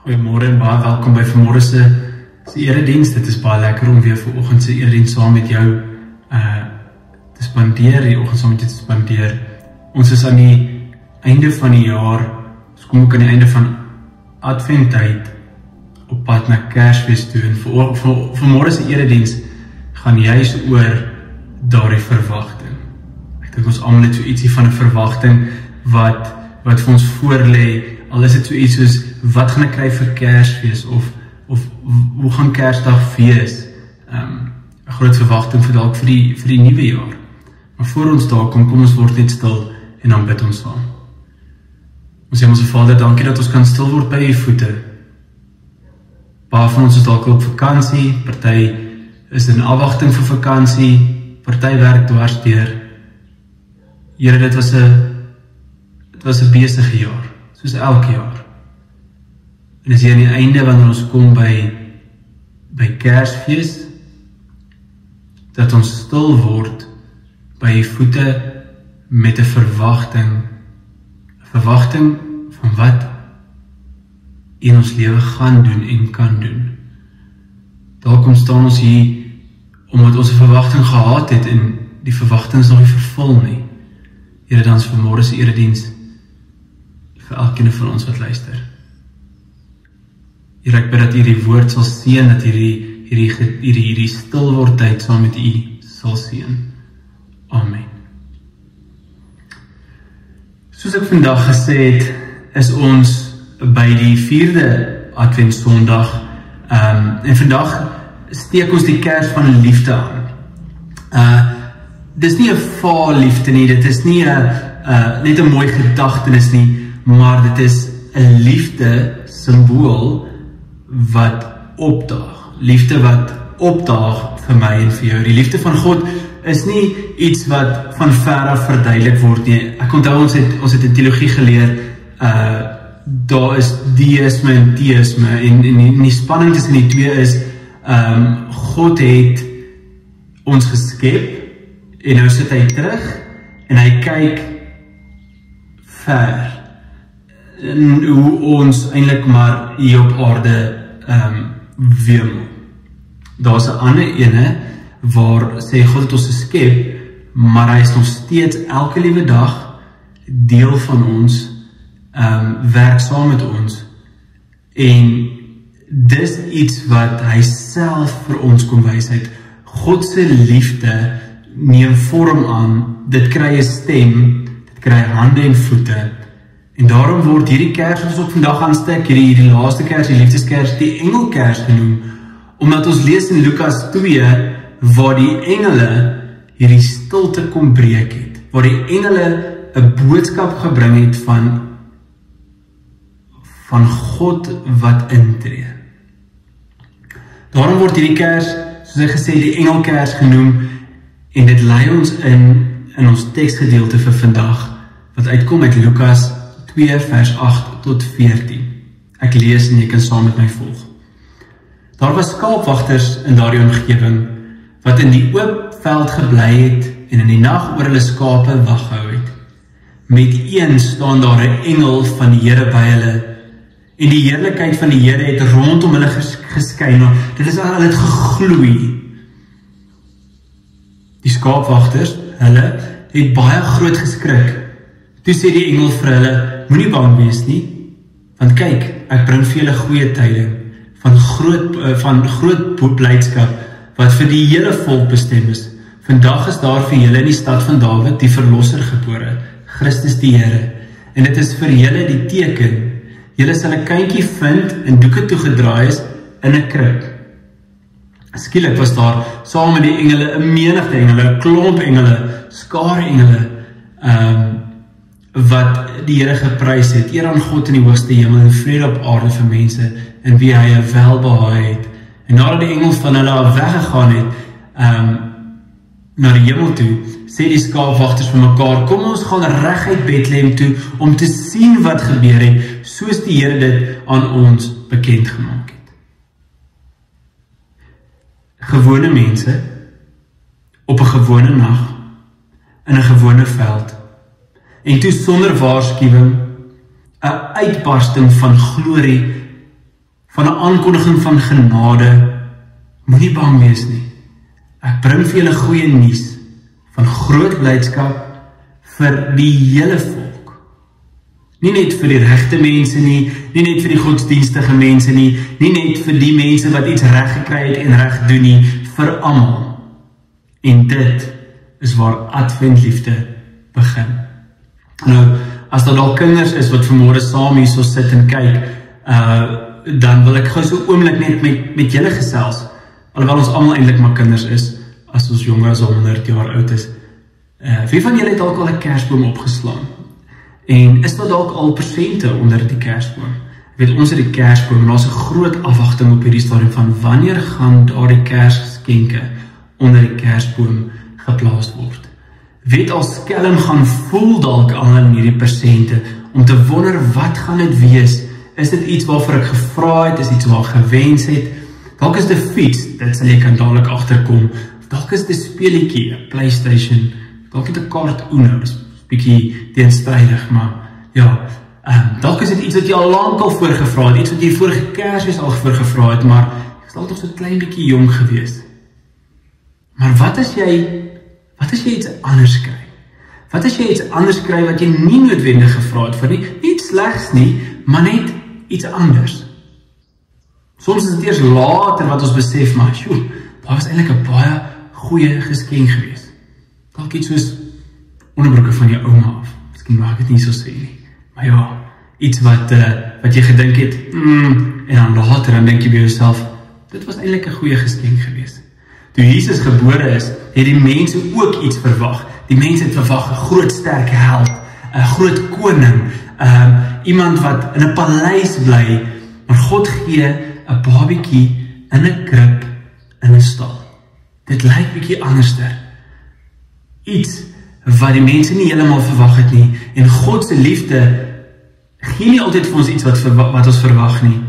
Goeiemôre en baie welkom by vanmôre se erediens. Dit is baie lekker om weer vanoggend se erediens saam met jou te spandeer, die oggend saam met jou te spandeer. Ons is aan die einde van die jaar, ons kom ook aan die einde van Adventtyd op pad na Kersfees toe. En vanmôre se erediens gaan juis oor daardie verwagting. Ek dink ons almal het so ietsie van 'n verwagting wat vir ons voorlê. Al is dit so iets soos, wat gaan ek kry vir Kersfees, of hoe gaan Kersdag wees? 'n groot verwagting vir dalk vir die nuwe jaar. Maar voor ons daar kom ons word net stil en dan bid ons saam. Ons sê ons Vader, dankie dat ons kan stil word by u voete. Baie van ons is dalk op vakansie, party is in afwagting vir vakansie, party werk dwars deur. Here, dit was 'n besige jaar, soos elke jaar. En as hier aan die einde, wanneer ons kom by Kersfees, dat ons stil word by die voete met 'n verwagting van wat in ons lewe gaan doen en kan doen. Daar staan ons hier, omdat ons 'n verwagting gehad het, en die verwagting is nog nie vervul nie. Here, dan is vanmôre se erediens vir elkeen van ons wat luister. Here, ek bid dat u die woord sal seën, dat hierdie stil word tyd saam met u sal seën. Amen. Soos ek vandag gesê het, is ons by die 4de Adventsondag, en vandag steek ons die kers van liefde aan. Dis nie 'n vaal liefde nie, dit is nie net 'n mooi gedagtenis nie, maar dit is 'n liefde simbool wat opdaag. Liefde wat opdaag vir my en vir jou. Die liefde van God is nie iets wat van ver af verduidelik word nie. Ek onthou ons het in teologie geleer, daar is deïsme en theïsme, en die spanning tussen die twee is, God het ons geskep, en nou sit hy terug, en hy kyk ver, en hoe ons eintlik maar hier op aarde wemel. Daar's 'n ander ene, waar sê God het ons geskep, maar hy is nog steeds elke liewe dag deel van ons, werk saam met ons, en dis iets wat hy self vir ons kom wys het. God se liefde neem vorm aan, dit kry 'n stem, dit kry hande en voete, en daarom word hierdie kers ons ook vandag aansteek, hierdie laaste kers, die liefdeskers, die engelkers genoem, omdat ons lees in Lukas 2, waar die engele hierdie stilte kom breek het, waar die engele 'n boodskap gebring het van God wat intree. Daarom word hierdie kers, soos ek gesê, die engelkers genoem, en dit lei ons in ons teksgedeelte vir vandag, wat uitkom uit Lukas 2 vers 8 tot 14. Ek lees en jy kan saam met my volg. Daar was skaapwagters in daardie omgewing, wat in die oop veld gebly het, en in die nag oor hulle skape wag gehou het. Met een staan daar 'n engel van die Here by hulle, en die heerlikheid van die Here het rondom hulle geskyn. Dit is al het gegloei. Die skaapwagters, hulle het baie groot geskrik. Toe sê die engel vir hulle, moenie bang wees nie, want kyk, ek bring vir julle goeie tyding van groot blydskap wat vir die hele volk bestem is. Vandag is daar vir julle in die stad van Dawid die verlosser gebore, Christus die Here, en dit is vir julle die teken. Julle sal 'n kindjie vind en doeke toegedraai is in 'n krib. Skielik was daar saam met die engele 'n menigte engele, 'n klomp engele, skare engele, wat die Here geprys het. Eer aan God in die hoogste hemel en vrede op aarde vir mense in wie hy 'n welbehae het. En nadat die engel van hulle af weggegaan het, na die hemel toe, sê die skaapwagters vir mekaar, kom ons gaan reguit Bethlehem toe, om te sien wat gebeur het, soos die Here dit aan ons bekend gemaak het. Gewone mense, op 'n gewone nag, in 'n gewone veld, en toe sonder waarskuwing, 'n uitbarsting van glorie van 'n aankondiging van genade. Moenie bang wees nie. Ek bring vir julle goeie nuus van groot blydskap vir die hele volk. Nie net vir die regte mense nie, nie net vir die godsdienstige mense nie, nie net vir die mense wat iets reg gekry het en reg doen nie, vir almal. En dit is waar Adventliefde begin. Nou, as daar dalk kinders is wat vanmôre saam hier so sit en kyk, dan wil ek gou so oomblik net met julle gesels, alhoewel ons almal eintlik maar kinders is, as ons jonger as 100 jaar oud is. Wie van julle het dalk al 'n kersboom opgeslaan? En is daar dalk al persente onder die kersboom? Ek weet, ons het die kersboom, en daar's 'n groot afwagting op hierdie stadium van wanneer gaan daardie kersgeskenke onder die kersboom geplaas word. Weet al skelm gaan voel dalk al in hierdie persente, om te wonder wat gaan dit wees? Is dit iets waarvoor ek gevra het, is iets waar ek gewens het? Dalk is dit 'n fiets, dit sal jy kan dadelik agterkom. Dalk is dit 'n speletjie, 'n PlayStation, dalk het 'n kaart Uno, dis bietjie teenstrydig, maar ja, dalk is dit iets wat jy al lank al voorgevra het, iets wat jy vorige Kersfees al voorgevra het, maar ek is dalk nog so 'n klein bietjie jong gewees. Maar wat as jy iets anders kry? Wat as jy iets anders kry wat jy nie noodwendig gevra het vir nie, nie iets slegs nie, maar net iets anders? Soms is dit eers later wat ons besef, maar joh, daar was eintlik 'n baie goeie geskenk gewees. Dalk iets soos onderbroeke van jou ouma af. Miskien mag ek dit nie so sê nie. Maar ja, iets wat jy gedink het, en dan later dan dink jy by jouself, dit was eintlik 'n goeie geskenk gewees. Toe Jesus gebore is, het die mense ook iets verwag. Die mense het verwag 'n groot sterk held, 'n groot koning, iemand wat in 'n paleis bly, maar God gee 'n babietjie in 'n krib in 'n stal. Dit lyk bietjie anderster. Iets wat die mense nie heeltemal verwag het nie, en God se liefde gee nie altyd vir ons iets wat ons verwag nie,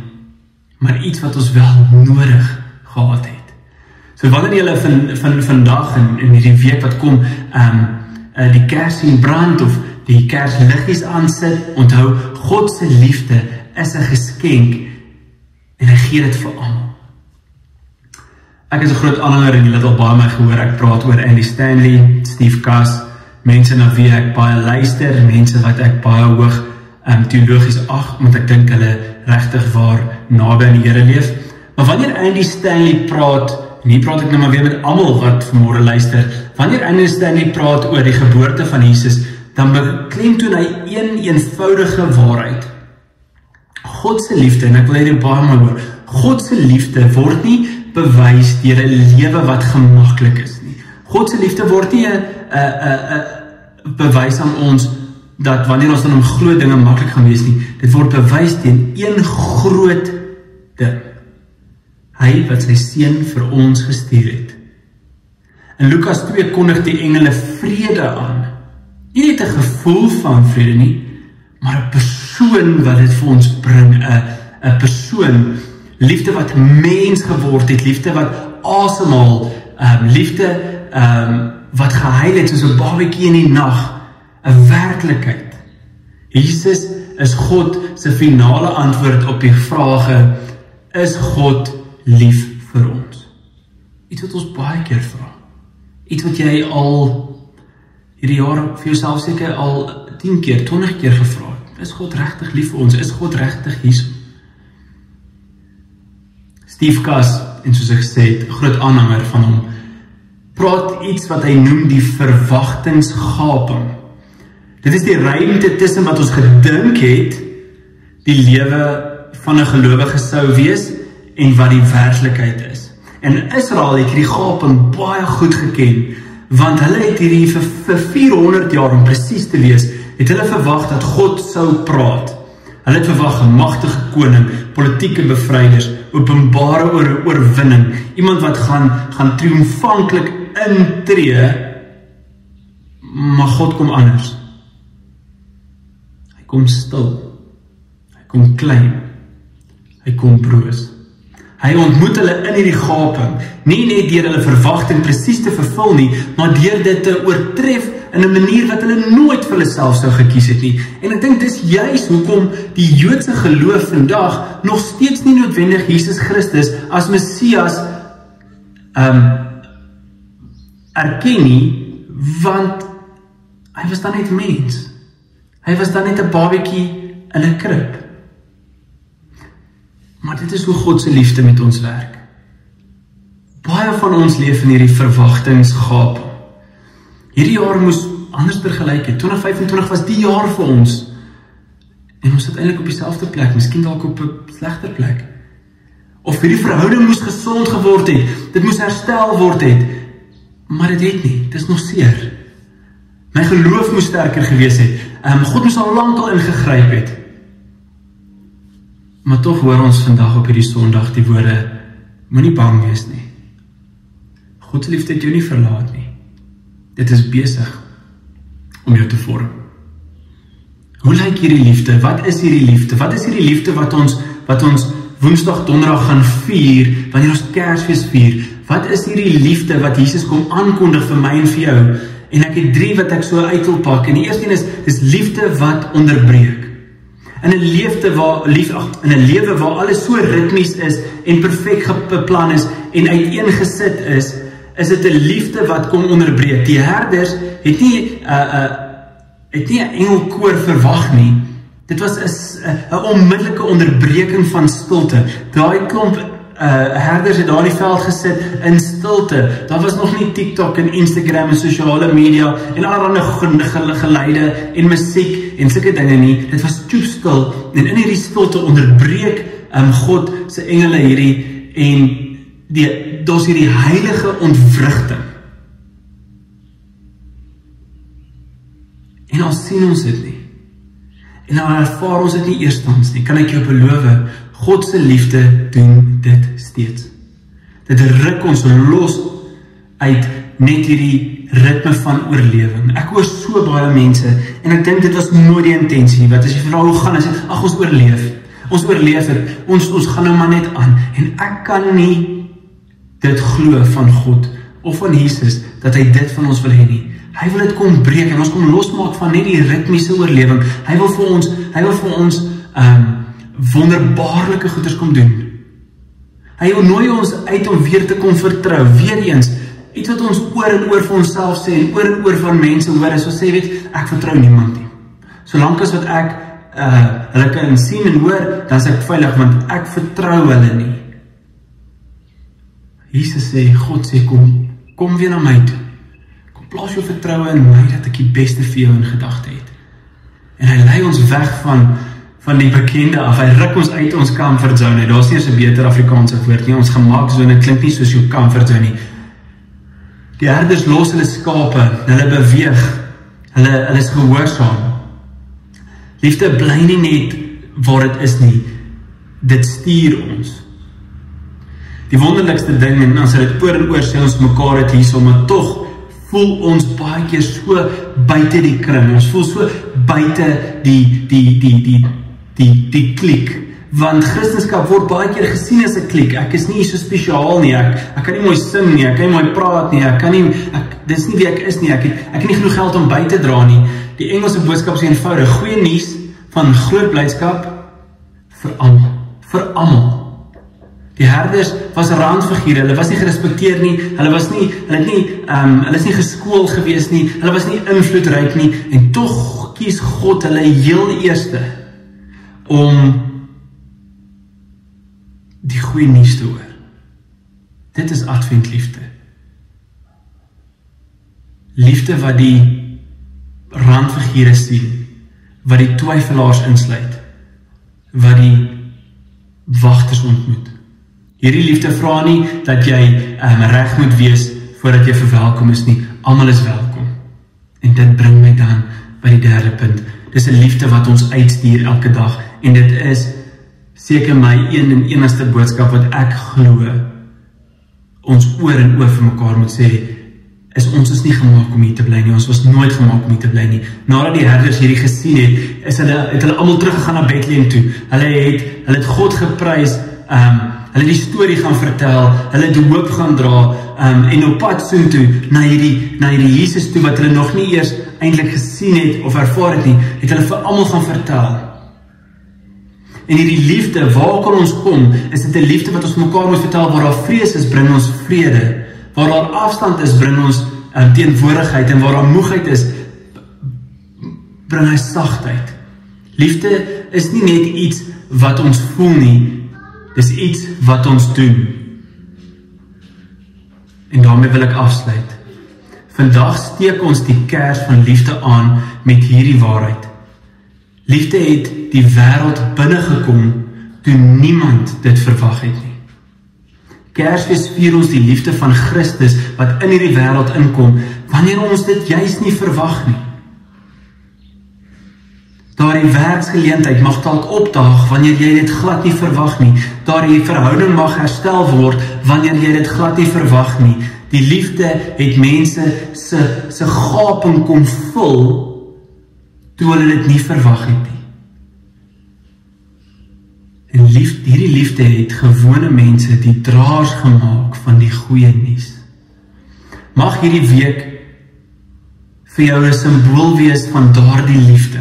maar iets wat ons wel nodig gehad het. So wanneer julle vandag en hierdie week wat kom, die kers sien brand of die kersliggies aansit, onthou, God se liefde is 'n geskenk en hy gee dit vir almal. Ek is 'n groot aanhanger en julle het al baie my gehoor, ek praat oor Andy Stanley, Steve Cass, mense na wie ek baie luister, mense wat ek baie hoog teologies ag, want ek dink hulle regtig waar naby aan die Here leef. Maar wanneer Andy Stanley praat, en hier praat ek nou maar weer met almal wat vanmôre luister, wanneer Andy Stanley praat oor die geboorte van Jesus, dan beklemtoon hy een eenvoudige waarheid. God se liefde, en ek wil hierdie baie maar hoor, God se liefde word nie bewys deur 'n lewe wat gemaklik is nie. God se liefde word nie 'n bewys aan ons dat wanneer ons dan om glo dinge maklik gaan wees nie. Dit word bewys teen een groot ding. Hy wat sy seun vir ons gestuur het. In Lukas 2 kondig die engele vrede aan. Nie net 'n gevoel van vrede nie, maar 'n persoon wat dit vir ons bring, 'n persoon, liefde wat mens geword het, liefde wat asemhaal, liefde wat gehuil het soos 'n babatjie in die nag, 'n werklikheid. Jesus is God se finale antwoord op die vrae, is God lief vir ons? Iets wat ons baie keer vra. Iets wat jy al hierdie jaar vir jouself seker al 10 keer, 20 keer gevra het. Is God regtig lief vir ons? Is God regtig hier? Steve Cass, en soos ek gesê het, 'n groot aanhanger van hom, praat iets wat hy noem die verwagtingsgaping. Dit is die ruimte tussen wat ons gedink het die lewe van 'n gelowige sou wees en wat die werklikheid is. En Israel het hierdie gaping baie goed geken, want hulle het hierdie vir 400 jaar, om presies te wees, het hulle verwag dat God sou praat. Hulle het verwag 'n magtige koning, politieke bevryders, openbare oorwinning, iemand wat gaan triomfantlik intree, maar God kom anders. Hy kom stil, hy kom klein, hy kom broos. Hy ontmoet hulle in hierdie gaping, nie net deur hulle verwagting presies te vervul nie, maar deur dit te oortref in 'n manier wat hulle nooit vir hulle self sou gekies het nie. En ek dink dis juis hoekom die Joodse geloof vandag nog steeds nie noodwendig Jesus Christus as Messias erken nie, want hy was dan net mens. Hy was dan net 'n babietjie in 'n krib. Maar dit is hoe God se liefde met ons werk. Baie van ons leef in hierdie verwagtingsgaap. Hierdie jaar moes anders gelyk het. 2025 was die jaar vir ons. En ons sit eintlik op dieselfde plek, miskien dalk op 'n slegter plek. Of hierdie verhouding moes gesond geword het, dit moes herstel word het. Maar dit het nie, dit is nog seer. My geloof moes sterker gewees het. God moes al lank al ingegryp het. Maar tog hoor ons vandag op hierdie Sondag die woorde, moenie bang wees nie. God se liefde het jou nie verlaat nie. Dit is besig om jou te vorm. Hoe lyk hierdie liefde? Wat is hierdie liefde? Wat is hierdie liefde wat ons Woensdag, Donderdag gaan vier, wanneer ons Kersfees vier? Wat is hierdie liefde wat Jesus kom aankondig vir my en vir jou? En ek het 3 wat ek so uit wil pak. En die eerste een is liefde wat onderbreek. In 'n lewe waar alles so ritmies is en perfek beplan is en uiteengesit is dit 'n liefde wat kom onderbreek. Die herders het nie 'n engelkoor verwag nie. Dit was 'n onmiddellike onderbreking van stilte. Daai klomp herders het daar in die veld gesit in stilte. Daar was nog nie TikTok en Instagram en sosiale media en allerlei geluide en musiek en sulke dinge nie. Dit was toestil en in hierdie stilte onderbreek God se engele hierdie en daar's hierdie heilige ontwrigting. En al sien ons dit nie. En nou ervaar ons dit nie eerstens nie, kan ek jou beloof, God se liefde doen dit steeds. Dit ruk ons los uit net hierdie ritme van oorlewing. Ek hoor so baie mense, en ek dink dit was nooit die intensie, wat as jy vra hoe gaan, as jy, ag ons oorleef het, ons gaan nou maar net aan, en ek kan nie dit glo van God, of van Jesus, dat hy dit van ons wil hê nie. Hy wil dit kom breek, en ons kom losmaak van net die ritmiese oorlewing. Hy wil vir ons wonderbaarlike goeders kom doen. Hy wil nooi ons uit om weer te kom vertrou, weer eens, iets wat ons oor en oor vir onsself sê, en oor van mense hoor, is wat sê, weet, ek vertrou niemand nie. Solank as wat ek hulle kan sien en hoor, dan is ek veilig, want ek vertrou hulle nie. Jesus sê, God sê, kom weer na my toe. Kom plaas jou vertroue in my, dat ek die beste vir jou in gedagte het. En hy lei ons weg van die bekende af, hy ruk ons uit ons comfort zone, daar is nie eens 'n beter Afrikaanse woord nie, ons gemaakzone klink nie soos jou comfort zone nie. Die herders los hulle skape, hulle beweeg, hulle is gehoorsaam. Liefde bly nie net waar dit is nie, dit stuur ons. Die wonderlikste ding, en as dit oor en oor sê ons mekaar het hierso, maar tog voel ons baie keer so buite die kring, ons voel so buite die kliek, want Christendom word baie keer gesien as 'n kliek. Ek is nie so spesiaal nie, ek kan nie mooi sing nie, ek kan nie mooi praat nie, dit is nie wie ek is nie, ek het nie genoeg geld om by te dra nie. Die Engelse boodskap is eenvoudig, goeie nuus van groot blydskap vir almal. Die herders was randfigure, hulle was nie gerespekteer nie, hulle is nie geskool gewees nie, hulle was nie invloedryk nie, en tog kies God hulle heel eerste om die goeie nuus te hoor. Dit is adventliefde. Liefde wat die randfigure sien, wat die twyfelaars insluit, wat die wagters ontmoet. Hierdie liefde vra nie dat jy reg moet wees voordat jy verwelkom is nie. Almal is welkom. En dit bring my dan by die derde punt. Dis 'n liefde wat ons uitstuur elke dag. En dit is seker my een en enigste boodskap wat ek glo. Ons oor en oor vir mekaar moet sê, ons is nie gemaak om hier te bly nie. Ons was nooit gemaak om hier te bly nie. Nadat die herders hierdie gesien het hulle almal teruggegaan na Bethlehem toe. Hulle het God geprys hulle die storie gaan vertel, hulle die hoop gaan dra, en op pad soontoe, na hierdie Jesus toe, wat hulle nog nie eers eintlik gesien het, of ervaar het nie, het hulle vir almal gaan vertel. En hierdie liefde, waar kan ons kom, is dit 'n liefde wat ons mekaar moet vertel, waar daar vrees is, bring ons vrede, waar daar afstand is, bring ons teenwoordigheid, en waar daar moegheid is, bring hy sagtheid. Liefde is nie net iets wat ons voel nie, dis iets wat ons doen. En daarmee wil ek afsluit. Vandag steek ons die kers van liefde aan met hierdie waarheid. Liefde het die wêreld binnegekom toe niemand dit verwag het nie. Kersfees vier ons die liefde van Christus wat in hierdie wêreld inkom, wanneer ons dit juis nie verwag nie. Daardie werksgeleentheid mag dalk opdaag wanneer jy dit glad nie verwag nie. Daardie verhouding mag herstel word wanneer jy dit glad nie verwag nie. Die liefde het mense se gaping kom vul toe hulle dit nie verwag het nie. En hierdie liefde het gewone mense die draers gemaak van die goeie nuus. Mag hierdie week vir jou 'n simbool wees van daardie liefde.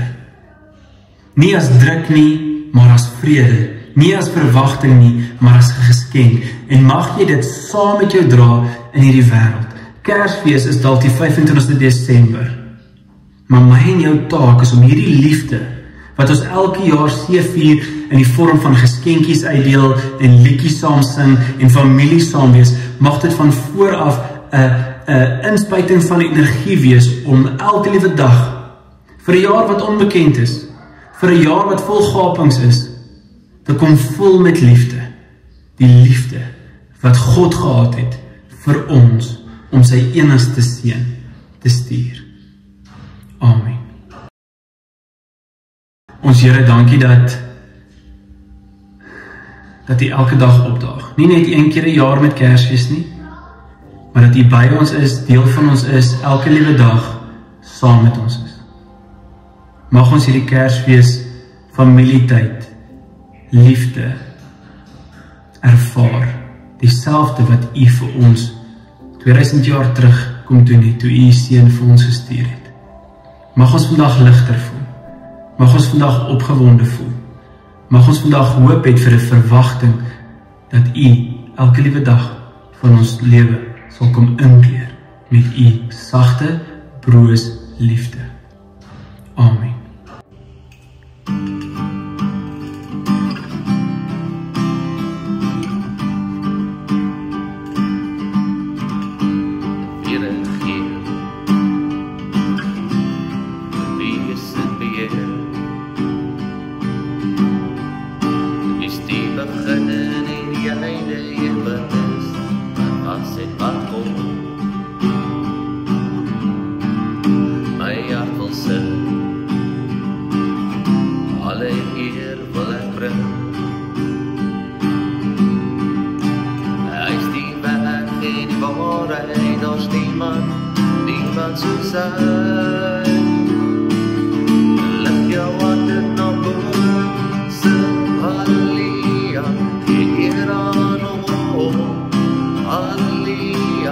Nie as druk nie, maar as vrede. Nie as verwagting nie, maar as 'n geskenk. En mag jy dit saam met jou dra in hierdie wêreld. Kersfees is dalk die 25 Desember. Maar my en jou taak is om hierdie liefde, wat ons elke jaar vier in die vorm van geskenkies uitdeel en liedjies saam sing en familie saam wees, mag dit van vooraf 'n inspuiting van energie wees om elke liewe dag, vir 'n jaar wat onbekend is, vir 'n jaar wat vol gapings is, te kom vol met liefde. Die liefde wat God gehad het vir ons, om sy enigste seun te stuur. Amen. Ons Here, dankie dat U elke dag opdaag. Nie net een keer 'n jaar met Kersfees nie, maar dat U by ons is, deel van ons is, elke liewe dag saam met ons is. Mag ons hierdie Kersfees familietyd, liefde ervaar, dieselfde wat U vir ons 2000 jaar terug kom doen het, toe U U seun vir ons gestuur het. Mag ons vandag ligter voel. Mag ons vandag opgewonde voel. Mag ons vandag hoop het vir 'n verwagting dat U elke liewe dag van ons lewe sal kom inkeer met U sagte, broos liefde. Amen. Halleluja,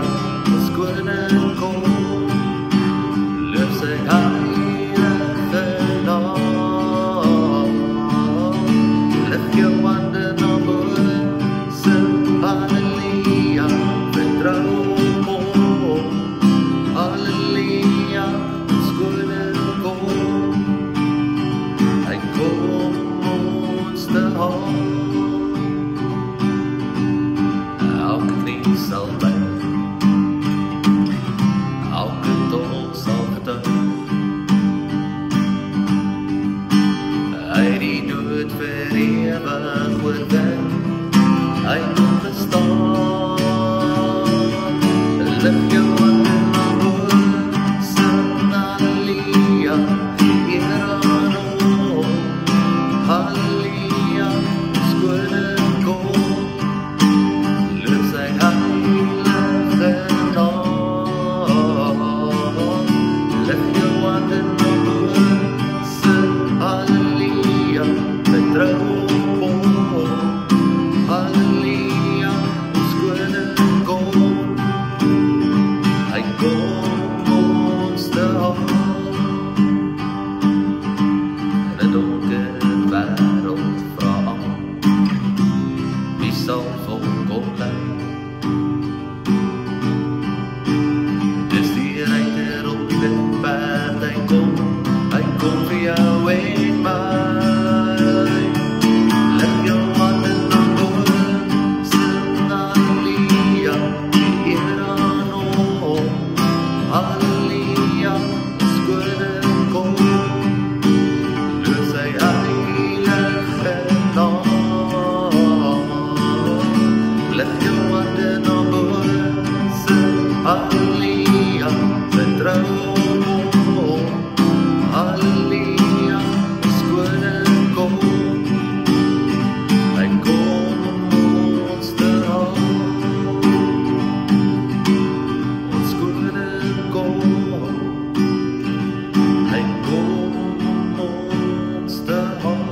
sal volkom lei. Dis die ryter op die perd, hy kom vir jou en my. Leg jou hande na boven, sing Halleluja, eer aan hom. Halleluja, ons koning kom, loof sy heilige naam. Leg jou hande na boven, sing Halleluja, vertrou hom. Halleluja, ons koning kom, hy kom ons te haal. Ons koning kom, hy kom ons te haal.